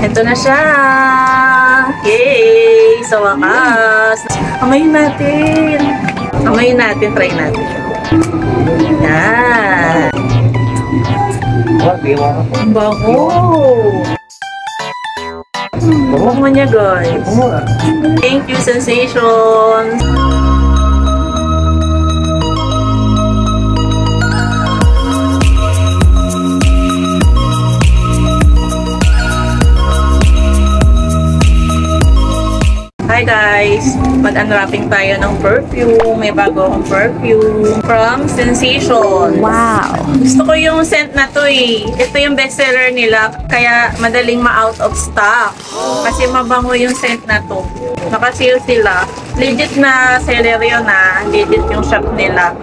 Ito na siya! Yay! Sa wakas! Amayin natin! Amayin natin, try natin. Yan! Ang bago! Bango niya, guys. Thank you, Sensations! Hi guys! Mag-unwrapping tayo ng perfume. May bago akong perfume from Sensation. Wow! Gusto ko yung scent na to eh. Ito yung bestseller nila. Kaya madaling ma-out of stock. Kasi mabango yung scent na to. Naka-seal sila. Legit na seller yun ah. Legit yung shop nila.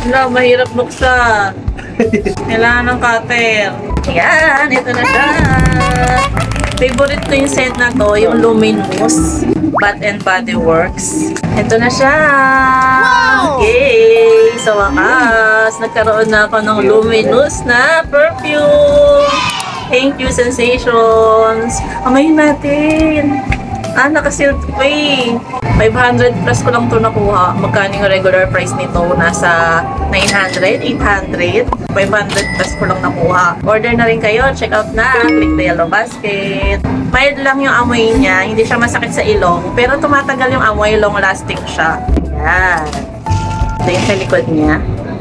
Wala, mahirap buksan. Kailangan ng cutter. Yan! Ito na siya! Favorite ko yung scent na to, yung Luminous Bath and Body Works. Ito na siya! Wow! Yay! Sa wakas, nagkaroon na ako ng Luminous na perfume! Thank you, Sensations! Amayin natin! Naka-sealed pa eh. 500 plus ko lang ito nakuha. Magkano yung regular price nito? Nasa 900, 800. 500 plus ko lang nakuha. Order na rin kayo. Check out na. Click the yellow basket. Mild lang yung amoy niya. Hindi siya masakit sa ilong. Pero tumatagal yung amoy. Long lasting siya. Yan. Ito yung sa likod niya.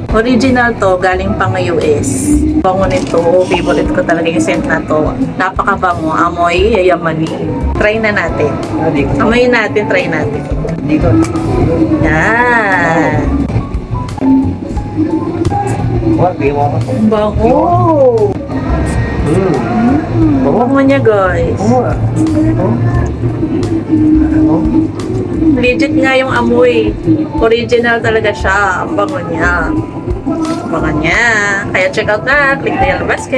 Original to, galing pang US. Bango nito, favorite ko talaga yung scent na to. Napakabango, amoy, yayamani. Try na natin. Amoyin natin, try natin. Yan. Bango. Bango niya, guys. Legit nga yung amoy. Original talaga siya. Ang bango niya. Bango niya. Kaya check out na. Click the yellow basket.